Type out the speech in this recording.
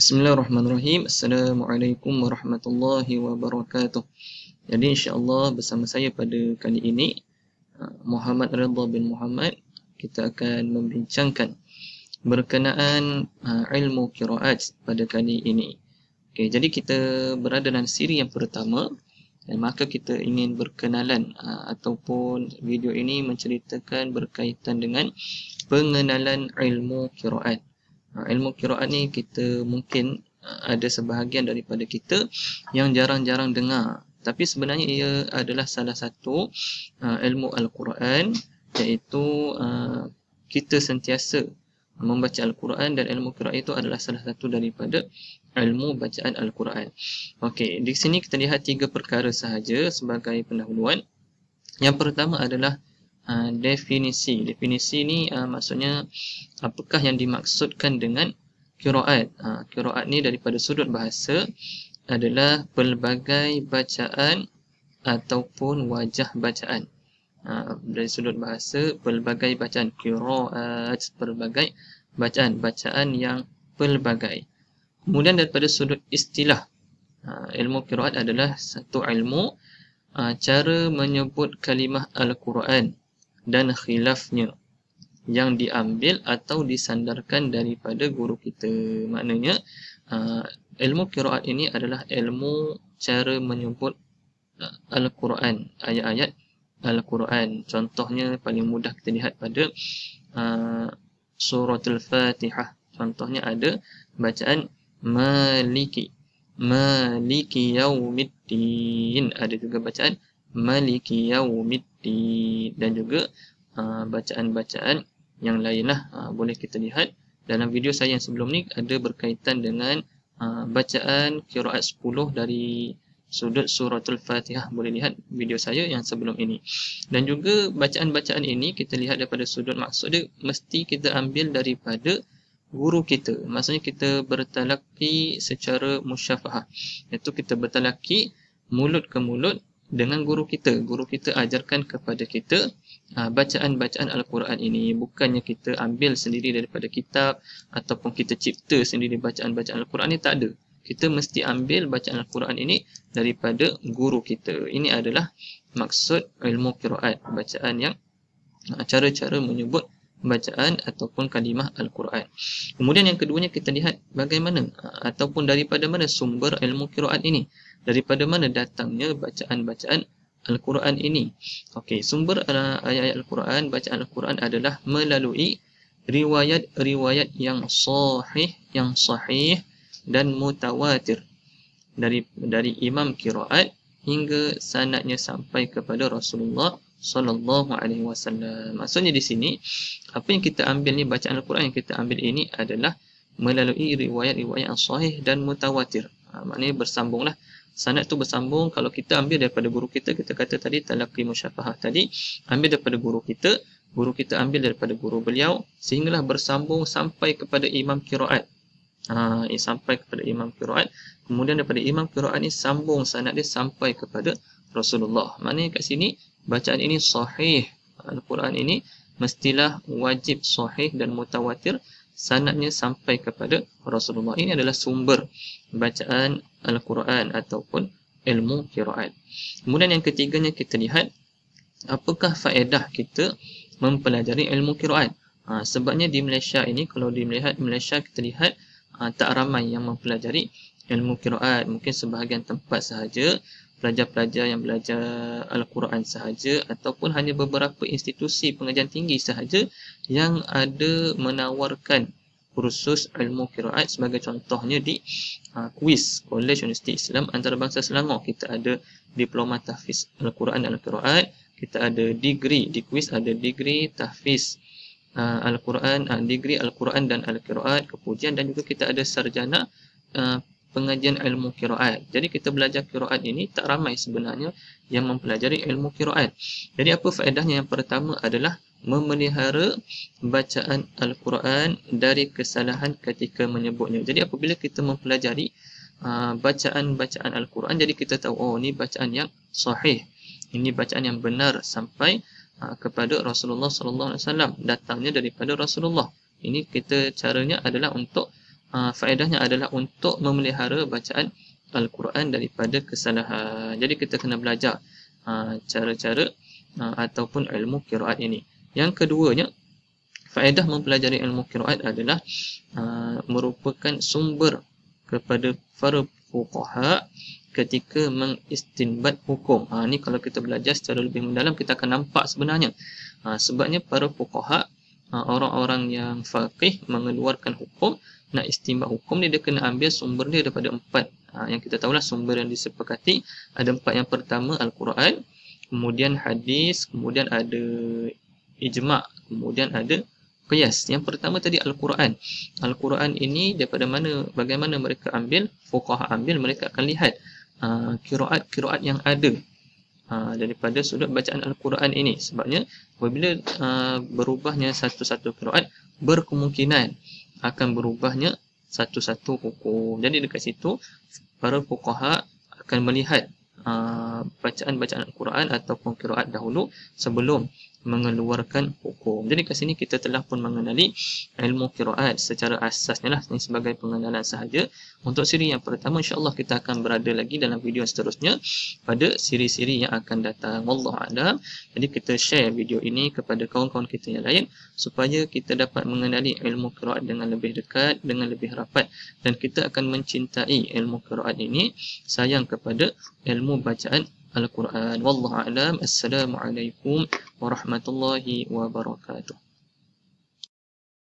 Bismillahirrahmanirrahim. Assalamualaikum warahmatullahi wabarakatuh. Jadi insya-Allah bersama saya pada kali ini Muhammad Ridha bin Muhammad, kita akan membincangkan berkenaan ilmu qiraat pada kali ini. Okey, jadi kita berada dalam siri yang pertama dan maka kita ingin berkenalan ataupun video ini menceritakan berkaitan dengan pengenalan ilmu qiraat. Ilmu qiraat ni kita mungkin ada sebahagian daripada kita yang jarang-jarang dengar, tapi sebenarnya ia adalah salah satu ilmu Al-Quran, iaitu kita sentiasa membaca Al-Quran, dan ilmu qiraat itu adalah salah satu daripada ilmu bacaan Al-Quran. Okey, di sini kita lihat 3 perkara sahaja sebagai pendahuluan. Yang pertama adalah definisi. Definisi ni maksudnya apakah yang dimaksudkan dengan qiraat. Qiraat ni daripada sudut bahasa adalah pelbagai bacaan ataupun wajah bacaan. Dari sudut bahasa, pelbagai bacaan, qiraat, pelbagai bacaan, bacaan yang pelbagai. Kemudian daripada sudut istilah, ilmu qiraat adalah satu ilmu cara menyebut kalimah Al-Quran dan khilafnya yang diambil atau disandarkan daripada guru kita. Maknanya ilmu qiraat ini adalah ilmu cara menyebut Al-Quran, ayat-ayat Al-Quran. Contohnya paling mudah kita lihat pada suratul Fatihah. Contohnya ada bacaan Maliki, Maliki Yaumiddin. Ada juga bacaan Maliki Yaumiddin, dan juga bacaan-bacaan yang lainlah. Boleh kita lihat dalam video saya yang sebelum ni, ada berkaitan dengan bacaan qiraat 10 dari sudut suratul Fatihah. Boleh lihat video saya yang sebelum ini. Dan juga bacaan-bacaan ini kita lihat daripada sudut maksud dia mesti kita ambil daripada guru kita. Maksudnya kita bertalaki secara musyafahah, iaitu kita bertalaki mulut ke mulut dengan guru kita. Guru kita ajarkan kepada kita bacaan-bacaan Al-Quran ini. Bukannya kita ambil sendiri daripada kitab ataupun kita cipta sendiri bacaan-bacaan Al-Quran ini, tak ada. Kita mesti ambil bacaan Al-Quran ini daripada guru kita. Ini adalah maksud ilmu qiraat, bacaan yang cara-cara menyebut bacaan ataupun kalimah Al-Quran. Kemudian yang keduanya kita lihat bagaimana ataupun daripada mana sumber ilmu qiraat ini, daripada mana datangnya bacaan-bacaan Al-Quran ini. Okey, sumber ayat-ayat Al-Quran, bacaan Al-Quran adalah melalui riwayat-riwayat yang sahih dan mutawatir dari imam qiraat hingga sanadnya sampai kepada Rasulullah sallallahu alaihi wasallam. Maksudnya di sini apa yang kita ambil ni, bacaan Al-Quran yang kita ambil ini adalah melalui riwayat-riwayat yang sahih dan mutawatir. Maknanya bersambunglah. Sanad tu bersambung. Kalau kita ambil daripada guru kita, kita kata tadi talaqi musyafahah tadi, ambil daripada guru kita ambil daripada guru beliau, sehinggalah bersambung sampai kepada imam qiraat. Sampai kepada imam qiraat. Kemudian daripada imam qiraat ni sambung sanad dia sampai kepada Rasulullah. Maknanya kat sini bacaan ini sahih. Al-Quran ini mestilah wajib sahih dan mutawatir, sanadnya sampai kepada Rasulullah. Ini adalah sumber bacaan Al-Quran ataupun ilmu qiraat. Kemudian yang ketiganya kita lihat apakah faedah kita mempelajari ilmu qiraat. Sebabnya di Malaysia ini, kalau di Malaysia kita lihat tak ramai yang mempelajari ilmu qiraat. Mungkin sebahagian tempat sahaja, pelajar-pelajar yang belajar Al-Quran sahaja, ataupun hanya beberapa institusi pengajian tinggi sahaja yang ada menawarkan kursus ilmu qiraat. Sebagai contohnya di KUIS, Kolej Universiti Islam Antarabangsa Selangor, kita ada diploma tahfiz Al-Quran dan Al-Qiraat. Kita ada degree di KUIS, ada degree tahfiz Al-Quran, degree Al-Quran dan Al-Qiraat, kepujian, dan juga kita ada sarjana pengajian ilmu qiraat. Jadi kita belajar qiraat ini tak ramai sebenarnya yang mempelajari ilmu qiraat. Jadi apa faedahnya? Yang pertama adalah memelihara bacaan Al-Quran dari kesalahan ketika menyebutnya. Jadi apabila kita mempelajari bacaan-bacaan Al-Quran, jadi kita tahu, oh ni bacaan yang sahih, ini bacaan yang benar sampai kepada Rasulullah sallallahu alaihi wasallam, datangnya daripada Rasulullah. Ini kita caranya adalah untuk faedahnya adalah untuk memelihara bacaan Al-Quran daripada kesalahan. Jadi kita kena belajar cara-cara ataupun ilmu qiraat ini. Yang keduanya, faedah mempelajari ilmu qiraat adalah merupakan sumber kepada para fuqaha ketika mengistinbat hukum. Ni kalau kita belajar secara lebih mendalam, kita akan nampak sebenarnya. Sebabnya para fuqaha, orang-orang yang faqih mengeluarkan hukum, nak istinbat hukum dia kena ambil sumber dia daripada 4. Yang kita tahulah sumber yang disepakati ada 4. Yang pertama Al-Quran, kemudian hadis, kemudian ada ijma', kemudian ada qiyas. Yang pertama tadi Al-Quran. Al-Quran ini daripada mana, bagaimana mereka ambil, fuqaha ambil, mereka akan lihat qiraat yang ada daripada sudut bacaan Al-Quran ini. Sebabnya apabila berubahnya satu-satu qiraat, berkemungkinan akan berubahnya satu-satu hukum. Jadi dekat situ para fuqaha akan melihat bacaan-bacaan Al-Quran ataupun qiraat dahulu sebelum mengeluarkan hukum. Jadi kat sini kita telah pun mengenali ilmu qiraat secara asasnya lah. Ini sebagai pengenalan sahaja. Untuk siri yang pertama, insya-Allah kita akan berada lagi dalam video seterusnya pada siri-siri yang akan datang. Wallahu a'lam. Jadi kita share video ini kepada kawan-kawan kita yang lain supaya kita dapat mengenali ilmu qiraat dengan lebih dekat, dengan lebih rapat, dan kita akan mencintai ilmu qiraat ini, sayang kepada ilmu bacaan Al-Quran. Wallahu a'lam. Assalamualaikum warahmatullahi wabarakatuh.